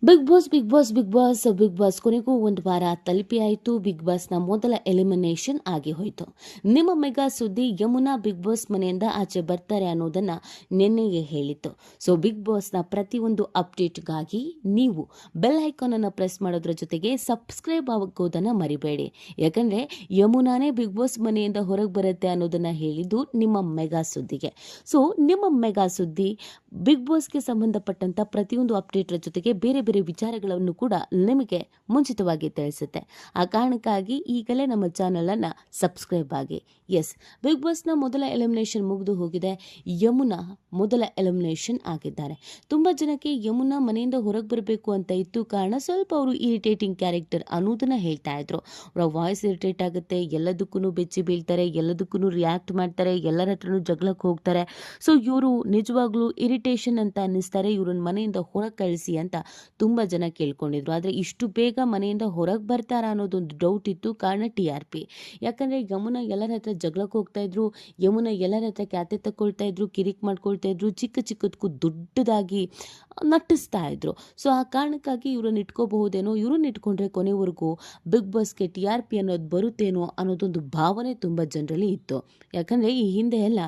Big boss ಕೊನೆಗೂ ಒಂದು ವಾರ ತಲುಪಿ ಆಯಿತು. ಬಿಗ್ ಬಾಸ್ನ ಮೊದಲ ಎಲಿಮಿನೇಷನ್ ಆಗಿ ಹೋಯಿತು. ನಿಮ್ಮ ಮೆಗಾ ಸುದ್ದಿ ಯಮುನಾ ಬಿಗ್ ಬಾಸ್ ಮನೆಯಿಂದ ಆಚೆ ಬರ್ತಾರೆ ಅನ್ನೋದನ್ನ ನಿನ್ನೆಯೇ ಹೇಳಿತ್ತು. ಸೊ ಬಿಗ್ ಬಾಸ್ನ ಪ್ರತಿಯೊಂದು ಅಪ್ಡೇಟ್ಗಾಗಿ ನೀವು ಬೆಲ್ ಐಕಾನ್ ಅನ್ನು ಪ್ರೆಸ್ ಮಾಡೋದ್ರ ಜೊತೆಗೆ ಸಬ್ಸ್ಕ್ರೈಬ್ ಆಗೋದನ್ನ ಮರಿಬೇಡಿ. ಯಾಕಂದ್ರೆ ಯಮುನಾನೇ ಬಿಗ್ ಬಾಸ್ ಮನೆಯಿಂದ ಹೊರಗೆ ಬರುತ್ತೆ ಅನ್ನೋದನ್ನ ಹೇಳಿದ್ದು ನಿಮ್ಮ ಮೆಗಾ ಸುದ್ದಿಗೆ. ಸೊ ನಿಮ್ಮ ಮೆಗಾ ಸುದ್ದಿ ಬಿಗ್ ಬಾಸ್ಗೆ ಸಂಬಂಧಪಟ್ಟಂತ ಪ್ರತಿಯೊಂದು ಅಪ್ಡೇಟ್ರ ಜೊತೆಗೆ ಬೇರೆ ಬೇರೆ ವಿಚಾರಗಳನ್ನು ಕೂಡ ನಿಮಗೆ ಮುಂಚಿತವಾಗಿ ತಿಳಿಸುತ್ತೆ. ಆ ಕಾರಣಕ್ಕಾಗಿ ಈಗಲೇ ನಮ್ಮ ಚಾನಲ್ ಅನ್ನ ಸಬ್ಸ್ಕ್ರೈಬ್ ಆಗಿ. ಎಸ್, ಬಿಗ್ ಬಾಸ್ನ ಮೊದಲ ಎಲಿಮಿನೇಷನ್ ಮುಗಿದು ಹೋಗಿದೆ. ಯಮುನಾ ಮೊದಲ ಎಲಿಮಿನೇಷನ್ ಆಗಿದ್ದಾರೆ. ತುಂಬಾ ಜನಕ್ಕೆ ಯಮುನಾ ಮನೆಯಿಂದ ಹೊರಗೆ ಬರಬೇಕು ಅಂತ ಇತ್ತು. ಕಾರಣ ಸ್ವಲ್ಪ ಅವರು ಇರಿಟೇಟಿಂಗ್ ಕ್ಯಾರೆಕ್ಟರ್ ಅನ್ನೋದನ್ನ ಹೇಳ್ತಾ ಇದ್ರು. ಅವರ ವಾಯ್ಸ್ ಇರಿಟೇಟ್ ಆಗುತ್ತೆ, ಎಲ್ಲದಕ್ಕೂ ಬೆಚ್ಚಿ ಬೀಳ್ತಾರೆ, ಎಲ್ಲದಕ್ಕೂ ರಿಯಾಕ್ಟ್ ಮಾಡ್ತಾರೆ, ಎಲ್ಲರ ಹತ್ರನೂ ಜಗಳಕ್ಕೆ ಹೋಗ್ತಾರೆ. ಸೊ ಇವರು ನಿಜವಾಗ್ಲೂ ಇರಿಟೇಷನ್ ಅಂತ ಅನ್ನಿಸ್ತಾರೆ. ಇವ್ರನ್ನ ಮನೆಯಿಂದ ಹೊರಗೆ ಕಳಿಸಿ ಅಂತ ತುಂಬಾ ಜನ ಕೇಳ್ಕೊಂಡಿದ್ರು. ಆದರೆ ಇಷ್ಟು ಬೇಗ ಮನೆಯಿಂದ ಹೊರಗೆ ಬರ್ತಾರಾ ಅನ್ನೋದೊಂದು ಡೌಟ್ ಇತ್ತು. ಕಾರಣ TRP. ಯಾಕಂದ್ರೆ ಯಮುನಾ ಎಲ್ಲರ ಹತ್ರ ಜಗಳಕ್ಕೆ ಹೋಗ್ತಾ ಇದ್ರು, ಯಮುನಾ ಎಲ್ಲರ ಹತ್ರ ಕ್ಯಾತೆ ತಗೊಳ್ತಾ ಇದ್ರು, ಕಿರಿಕ್ ಮಾಡ್ಕೊಳ್ತಾ ಇದ್ರು, ಚಿಕ್ಕ ಚಿಕ್ಕದಕ್ಕೂ ದೊಡ್ಡದಾಗಿ ನಟಿಸ್ತಾ ಇದ್ರು. ಸೊ ಆ ಕಾರಣಕ್ಕಾಗಿ ಇವ್ರನ್ನ ಇಟ್ಕೋಬಹುದೇನೋ, ಇವ್ರನ್ನ ಇಟ್ಕೊಂಡ್ರೆ ಕೊನೆವರೆಗೂ ಬಿಗ್ ಬಾಸ್ಗೆ TRP ಅನ್ನೋದು ಬರುತ್ತೇನೋ ಅನ್ನೋದೊಂದು ಭಾವನೆ ತುಂಬಾ ಜನರಲ್ಲಿ ಇತ್ತು. ಯಾಕಂದ್ರೆ ಈ ಹಿಂದೆ ಎಲ್ಲ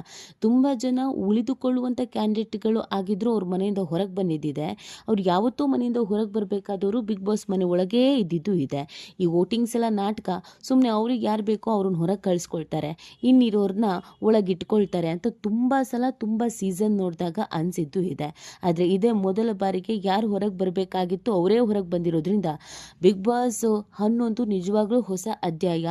ತುಂಬಾ ಜನ ಉಳಿದುಕೊಳ್ಳುವಂತ ಕ್ಯಾಂಡಿಡೇಟ್ಗಳು ಆಗಿದ್ರು ಅವ್ರ ಮನೆಯಿಂದ ಹೊರಗೆ ಬಂದಿದ್ದಿದೆ. ಅವ್ರು ಯಾವತ್ತೋ ಮನೆಯಿಂದ ಹೊರಗೆ ಬರಬೇಕಾದವರು ಬಿಗ್ ಬಾಸ್ ಮನೆ ಒಳಗೇ ಇದ್ದಿದ್ದು ಇದೆ. ಈ ವೋಟಿಂಗ್ಸ್ ಎಲ್ಲ ನಾಟಕ. ಸುಮ್ಮನೆ ಅವ್ರಿಗೆ ಯಾರು ಬೇಕೋ ಅವ್ರನ್ನ ಹೊರಗೆ ಕಳಿಸ್ಕೊಳ್ತಾರೆ, ಇನ್ನಿರೋರ್ನ ಒಳಗಿಟ್ಕೊಳ್ತಾರೆ ಅಂತ ತುಂಬಾ ಸಲ ತುಂಬಾ ಸೀಸನ್ ನೋಡಿದಾಗ ಅನಿಸಿದ್ದು ಇದೆ. ಆದರೆ ಇದೇ ಮೊದಲ ಬಾರಿಗೆ ಯಾರು ಹೊರಗೆ ಬರಬೇಕಾಗಿತ್ತು ಅವರೇ ಹೊರಗೆ ಬಂದಿರೋದ್ರಿಂದ ಬಿಗ್ ಬಾಸ್ ಅನ್ನೊಂದು ನಿಜವಾಗ್ಲೂ ಹೊಸ ಅಧ್ಯಾಯ.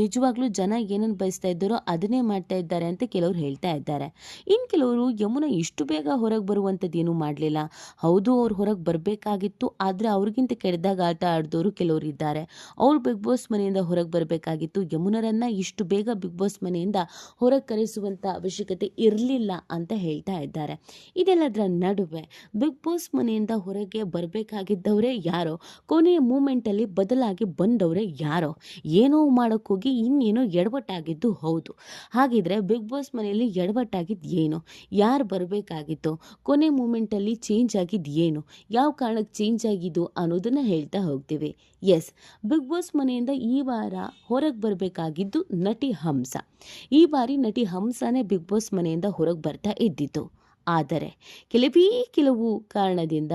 ನಿಜವಾಗ್ಲೂ ಜನ ಏನನ್ನು ಬಯಸ್ತಾ ಇದ್ದಾರೋ ಅದನ್ನೇ ಮಾಡ್ತಾ ಇದ್ದಾರೆ ಅಂತ ಕೆಲವರು ಹೇಳ್ತಾ ಇದ್ದಾರೆ. ಇನ್ನು ಕೆಲವರು ಯಮುನಾ ಇಷ್ಟು ಬೇಗ ಹೊರಗೆ ಬರುವಂಥದ್ದು ಏನೂ ಮಾಡಲಿಲ್ಲ. ಹೌದು, ಅವ್ರು ಹೊರಗೆ ಬರಬೇಕಾಗಿತ್ತು, ಆದರೆ ಅವ್ರಿಗಿಂತ ಕೆಟ್ಟದಾಗ ಆಟ ಆಡಿದವರು ಕೆಲವರು ಇದ್ದಾರೆ. ಅವ್ರು ಬಿಗ್ ಬಾಸ್ ಮನೆಯಿಂದ ಹೊರಗೆ ಬರಬೇಕಾಗಿತ್ತು. ಯಮುನರನ್ನ ಇಷ್ಟು ಬೇಗ ಬಿಗ್ ಬಾಸ್ ಮನೆಯಿಂದ ಹೊರಗೆ ಕರೆಸುವಂಥ ಅವಶ್ಯಕತೆ ಇರಲಿಲ್ಲ ಅಂತ ಹೇಳ್ತಾ ಇದ್ದಾರೆ. ಇದೆಲ್ಲದರ ನಡುವೆ ಬಿಗ್ ಬಾಸ್ ಮನೆಯಿಂದ ಹೊರಗೆ ಬರಬೇಕಾಗಿದ್ದವರೇ ಯಾರೋ ಕೊನೆಯ ಮೂಮೆಂಟಲ್ಲಿ ಬದಲಾಗಿ ಬಂದವರೇ ಯಾರೋ ಏನೋ ಮಾಡೋಕ್ಕೋಗಿ ಇನ್ನೇನೋ ಎಡವಟ್ಟಾಗಿದ್ದು ಹೌದು. ಹಾಗಿದ್ರೆ ಬಿಗ್ ಬಾಸ್ ಮನೆಯಲ್ಲಿ ಎಡವಟ್ಟಾಗಿದ್ದು ಏನು, ಯಾರು ಬರಬೇಕಾಗಿತ್ತು, ಕೊನೆ ಮೂಮೆಂಟಲ್ಲಿ ಚೇಂಜ್ ಆಗಿದ್ದು ಏನು, ಯಾವ ಕಾರಣಕ್ಕೆ ಚೇಂಜ್ ಆಗಿದ್ದು ಅನ್ನೋದನ್ನ ಹೇಳ್ತಾ ಹೋಗ್ತೀವಿ. ಎಸ್, ಬಿಗ್ ಬಾಸ್ ಮನೆಯಿಂದ ಈ ವಾರ ಹೊರಗೆ ಬರಬೇಕಾಗಿದ್ದು ನಟಿ ಹಂಸ. ಈ ಬಾರಿ ನಟಿ ಹಂಸನೇ ಬಿಗ್ ಬಾಸ್ ಮನೆಯಿಂದ ಹೊರಗೆ ಬರ್ತಾ ಇದ್ದಿತ್ತು. ಆದರೆ ಕೆಲವು ಕಾರಣದಿಂದ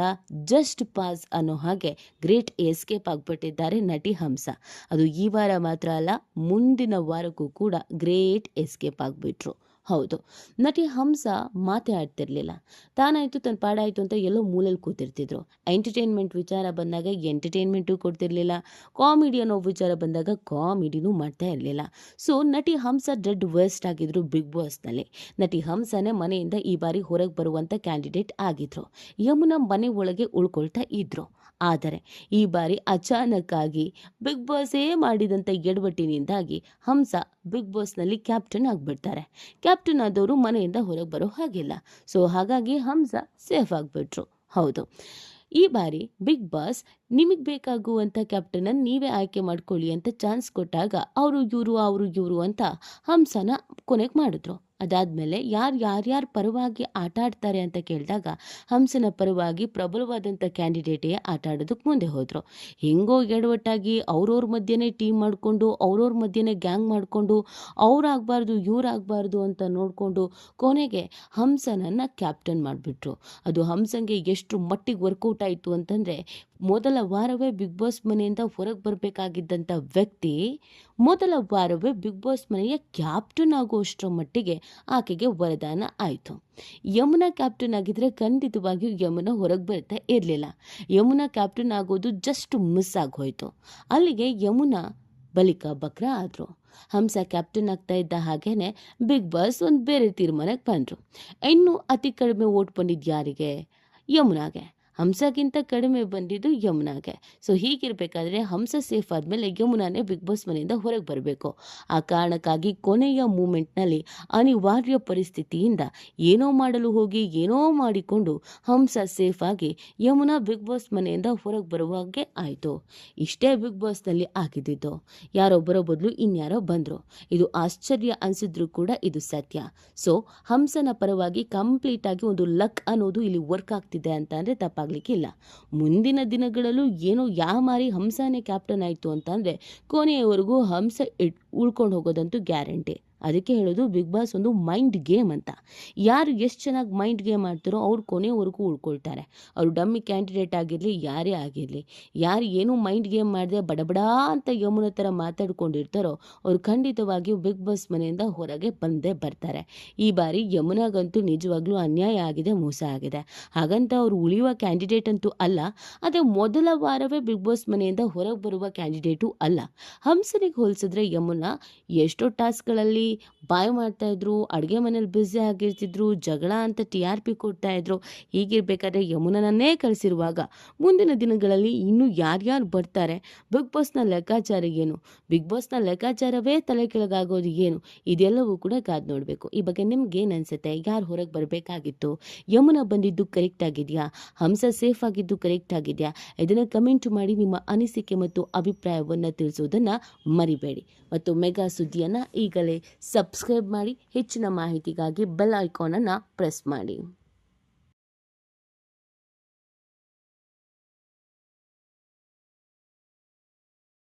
ಜಸ್ಟ್ ಪಾಸ್ ಅನ್ನೋ ಹಾಗೆ ಗ್ರೇಟ್ ಎಸ್ಕೇಪ್ ಆಗಿಬಿಟ್ಟಿದ್ದಾರೆ ನಟಿ ಹಂಸ. ಅದು ಈ ವಾರ ಮಾತ್ರ ಅಲ್ಲ, ಮುಂದಿನ ವಾರಕ್ಕೂ ಕೂಡ ಗ್ರೇಟ್ ಎಸ್ಕೇಪ್ ಆಗಿಬಿಟ್ರು. ಹೌದು, ನಟಿ ಹಂಸ ಮಾತೇ ಆಡ್ತಿರ್ಲಿಲ್ಲ. ತಾನಾಯಿತು ತನ್ನ ಪಾಡಾಯಿತು ಅಂತ ಎಲ್ಲೋ ಮೂಲೆಯಲ್ಲಿ ಕೂತಿರ್ತಿದ್ರು. ಎಂಟರ್ಟೈನ್ಮೆಂಟ್ ವಿಚಾರ ಬಂದಾಗ ಎಂಟರ್ಟೈನ್ಮೆಂಟು ಕೊಡ್ತಿರ್ಲಿಲ್ಲ, ಕಾಮಿಡಿ ಅನ್ನೋ ವಿಚಾರ ಬಂದಾಗ ಕಾಮಿಡಿನೂ ಮಾಡ್ತಾ ಇರಲಿಲ್ಲ. ಸೊ ನಟಿ ಹಂಸ ಡೆಡ್ ವೇಸ್ಟ್ ಆಗಿದ್ರು ಬಿಗ್ ಬಾಸ್ನಲ್ಲಿ. ನಟಿ ಹಂಸನೇ ಮನೆಯಿಂದ ಈ ಬಾರಿ ಹೊರಗೆ ಬರುವಂಥ ಕ್ಯಾಂಡಿಡೇಟ್ ಆಗಿದ್ರು. ಯಮುನಾ ಮನೆ ಒಳಗೆ ಉಳ್ಕೊಳ್ತಾ ಇದ್ರು. ಆದರೆ ಈ ಬಾರಿ ಅಚಾನಕ್ ಆಗಿ ಬಿಗ್ ಬಾಸೇ ಮಾಡಿದಂಥ ಎಡವಟ್ಟಿನಿಂದಾಗಿ ಹಂಸ ಬಿಗ್ ಬಾಸ್ನಲ್ಲಿ ಕ್ಯಾಪ್ಟನ್ ಆಗಿಬಿಡ್ತಾರೆ. ಕ್ಯಾಪ್ಟನ್ ಆದವರು ಮನೆಯಿಂದ ಹೊರಗೆ ಬರೋ ಹಾಗಿಲ್ಲ. ಸೊ ಹಾಗಾಗಿ ಹಂಸ ಸೇಫ್ ಆಗಿಬಿಟ್ರು. ಹೌದು, ಈ ಬಾರಿ ಬಿಗ್ ಬಾಸ್ ನಿಮಗೆ ಬೇಕಾಗುವಂಥ ಕ್ಯಾಪ್ಟನನ್ನು ನೀವೇ ಆಯ್ಕೆ ಮಾಡ್ಕೊಳ್ಳಿ ಅಂತ ಚಾನ್ಸ್ ಕೊಟ್ಟಾಗ ಅವರು ಇವರು ಅಂತ ಹಂಸನ ಕೊನೆಗೆ ಮಾಡಿದ್ರು. ಅದಾದಮೇಲೆ ಯಾರ್ಯಾರ ಪರವಾಗಿ ಆಟ ಆಡ್ತಾರೆ ಅಂತ ಕೇಳಿದಾಗ ಹಂಸನ ಪರವಾಗಿ ಪ್ರಬಲವಾದಂಥ ಕ್ಯಾಂಡಿಡೇಟೇ ಆಟ ಆಡೋದಕ್ಕೆ ಮುಂದೆ ಹೋದರು. ಹೆಂಗೋ ಎಡವಟ್ಟಾಗಿ ಅವ್ರವ್ರ ಮಧ್ಯೆನೇ ಟೀಮ್ ಮಾಡಿಕೊಂಡು ಅವ್ರವ್ರ ಮಧ್ಯೆನೇ ಗ್ಯಾಂಗ್ ಮಾಡಿಕೊಂಡು ಅವ್ರಾಗಬಾರ್ದು ಇವ್ರಾಗಬಾರ್ದು ಅಂತ ನೋಡಿಕೊಂಡು ಕೊನೆಗೆ ಹಂಸನನ್ನು ಕ್ಯಾಪ್ಟನ್ ಮಾಡಿಬಿಟ್ರು. ಅದು ಹಂಸಂಗೆ ಎಷ್ಟು ಮಟ್ಟಿಗೆ ವರ್ಕೌಟ್ ಆಯಿತು ಅಂತಂದರೆ, ಮೊದಲ ವಾರವೇ ಬಿಗ್ ಬಾಸ್ ಮನೆಯಿಂದ ಹೊರಗೆ ಬರಬೇಕಾಗಿದ್ದಂಥ ವ್ಯಕ್ತಿ ಮೊದಲ ವಾರವೇ ಬಿಗ್ ಬಾಸ್ ಮನೆಯ ಕ್ಯಾಪ್ಟನ್ ಆಗುವಷ್ಟರ ಮಟ್ಟಿಗೆ ಆಕೆಗೆ ವರದಾನ ಆಯಿತು. ಯಮುನಾ ಕ್ಯಾಪ್ಟನ್ ಆಗಿದ್ರೆ ಖಂಡಿತವಾಗಿಯೂ ಯಮುನಾ ಹೊರಗೆ ಬರ್ತಾ ಇರಲಿಲ್ಲ. ಯಮುನಾ ಕ್ಯಾಪ್ಟನ್ ಆಗೋದು ಜಸ್ಟ್ ಮಿಸ್ ಆಗೋಯ್ತು. ಅಲ್ಲಿಗೆ ಯಮುನಾ ಬಲಿಕ ಬಕ್ರ ಆದರು. ಹಂಸ ಕ್ಯಾಪ್ಟನ್ ಆಗ್ತಾ ಇದ್ದ ಹಾಗೇನೆ ಬಿಗ್ ಬಾಸ್ ಒಂದು ಬೇರೆ ತೀರ್ಮಾನಕ್ಕೆ ಬಂದರು. ಇನ್ನು ಅತಿ ಕಡಿಮೆ ಓಟ್ ಬಂದಿದ್ದು ಯಾರಿಗೆ? ಯಮುನಾಗೆ. ಹಂಸಕ್ಕಿಂತ ಕಡಿಮೆ ಬಂದಿದ್ದು ಯಮುನಾಗೆ. ಸೊ ಹೀಗಿರಬೇಕಾದ್ರೆ ಹಂಸ ಸೇಫ್ ಆದಮೇಲೆ ಯಮುನಾನೇ ಬಿಗ್ ಬಾಸ್ ಮನೆಯಿಂದ ಹೊರಗೆ ಬರಬೇಕು. ಆ ಕಾರಣಕ್ಕಾಗಿ ಕೊನೆಯ ಮೂಮೆಂಟ್ನಲ್ಲಿ ಅನಿವಾರ್ಯ ಪರಿಸ್ಥಿತಿಯಿಂದ ಏನೋ ಮಾಡಲು ಹೋಗಿ ಏನೋ ಮಾಡಿಕೊಂಡು ಹಂಸ ಸೇಫ್ ಆಗಿ ಯಮುನಾ ಬಿಗ್ ಬಾಸ್ ಮನೆಯಿಂದ ಹೊರಗೆ ಬರುವಾಗೆ ಆಯಿತು. ಇಷ್ಟೇ ಬಿಗ್ ಬಾಸ್ನಲ್ಲಿ ಆಗಿದ್ದು. ಯಾರೋ ಬರೋ ಬದಲು ಇನ್ಯಾರೋ ಬಂದರು. ಇದು ಆಶ್ಚರ್ಯ ಅನಿಸಿದ್ರು ಕೂಡ ಇದು ಸತ್ಯ. ಸೊ ಹಂಸನ ಪರವಾಗಿ ಕಂಪ್ಲೀಟ್ ಆಗಿ ಒಂದು ಲಕ್ ಅನ್ನೋದು ಇಲ್ಲಿ ವರ್ಕ್ ಆಗ್ತಿದೆ ಅಂತ ಅಂದರೆ ತಪ್ಪಾಗ ಆಗಲಿಕ್ಕಿಲ್ಲ. ಮುಂದಿನ ದಿನಗಳಲ್ಲೂ ಏನೋ ಮಾರಿ ಹಂಸನೇ ಕ್ಯಾಪ್ಟನ್ ಆಯಿತು ಅಂತಂದರೆ ಕೊನೆಯವರೆಗೂ ಹಂಸ ಉಳ್ಕೊಂಡು ಹೋಗೋದಂತೂ ಗ್ಯಾರಂಟಿ. ಅದಕ್ಕೆ ಹೇಳೋದು ಬಿಗ್ ಬಾಸ್ ಒಂದು ಮೈಂಡ್ ಗೇಮ್ ಅಂತ. ಯಾರು ಎಷ್ಟು ಚೆನ್ನಾಗಿ ಮೈಂಡ್ ಗೇಮ್ ಆಡ್ತಾರೋ ಅವ್ರು ಕೊನೆಯವರೆಗೂ ಉಳ್ಕೊಳ್ತಾರೆ. ಅವರು ಡಮ್ಮಿ ಕ್ಯಾಂಡಿಡೇಟ್ ಆಗಿರಲಿ, ಯಾರೇ ಆಗಿರಲಿ. ಯಾರು ಏನೂ ಮೈಂಡ್ ಗೇಮ್ ಮಾಡದೆ ಬಡಬಡ ಅಂತ ಯಮುನ ಥರ ಮಾತಾಡ್ಕೊಂಡಿರ್ತಾರೋ ಅವ್ರು ಖಂಡಿತವಾಗಿಯೂ ಬಿಗ್ ಬಾಸ್ ಮನೆಯಿಂದ ಹೊರಗೆ ಬಂದೇ ಬರ್ತಾರೆ. ಈ ಬಾರಿ ಯಮುನಾಗಂತೂ ನಿಜವಾಗ್ಲೂ ಅನ್ಯಾಯ ಆಗಿದೆ, ಮೋಸ ಆಗಿದೆ. ಹಾಗಂತ ಅವರು ಉಳಿಯುವ ಕ್ಯಾಂಡಿಡೇಟ್ ಅಂತೂ ಅಲ್ಲ. ಅದೇ ಮೊದಲ ವಾರವೇ ಬಿಗ್ ಬಾಸ್ ಮನೆಯಿಂದ ಹೊರಗೆ ಬರುವ ಕ್ಯಾಂಡಿಡೇಟು ಅಲ್ಲ. ಹಂಸನಿಗೆ ಹೋಲಿಸಿದ್ರೆ ಯಮುನಾ ಎಷ್ಟೋ ಟಾಸ್ಕ್ಗಳಲ್ಲಿ ಬಾಯ್ ಮಾಡ್ತಾಯಿದ್ರು, ಅಡುಗೆ ಮನೇಲಿ ಬ್ಯುಸಿ ಆಗಿರ್ತಿದ್ರು, ಜಗಳ ಅಂತ TRP ಕೊಡ್ತಾಯಿದ್ರು. ಹೀಗಿರಬೇಕಾದ್ರೆ ಯಮುನನ್ನೇ ಕಳಿಸಿರುವಾಗ ಮುಂದಿನ ದಿನಗಳಲ್ಲಿ ಇನ್ನೂ ಯಾರ್ಯಾರು ಬರ್ತಾರೆ, ಬಿಗ್ ಬಾಸ್ನ ಲೆಕ್ಕಾಚಾರ ಏನು, ಬಿಗ್ ಬಾಸ್ನ ಲೆಕ್ಕಾಚಾರವೇ ತಲೆ ಕೆಳಗಾಗೋದು ಏನು, ಇದೆಲ್ಲವೂ ಕೂಡ ಕಾದು ನೋಡಬೇಕು. ಈ ಬಗ್ಗೆ ನಿಮ್ಗೇನು ಅನಿಸುತ್ತೆ? ಯಾರು ಹೊರಗೆ ಬರಬೇಕಾಗಿತ್ತು? ಯಮುನಾ ಬಂದಿದ್ದು ಕರೆಕ್ಟ್ ಆಗಿದೆಯಾ? ಹಂಸ ಸೇಫ್ ಆಗಿದ್ದು ಕರೆಕ್ಟ್ ಆಗಿದೆಯಾ? ಇದನ್ನು ಕಮೆಂಟ್ ಮಾಡಿ ನಿಮ್ಮ ಅನಿಸಿಕೆ ಮತ್ತು ಅಭಿಪ್ರಾಯವನ್ನು ತಿಳಿಸೋದನ್ನು ಮರಿಬೇಡಿ. ಮತ್ತು ಮೆಗಾ ಸುದ್ದಿಯನ್ನು ಈಗಲೇ ಸಬ್ಸ್ಕ್ರೈಬ್ ಮಾಡಿ. ಹೆಚ್ಚಿನ ಮಾಹಿತಿಗಾಗಿ ಬೆಲ್ ಐಕಾನನ್ನು ಪ್ರೆಸ್ ಮಾಡಿ.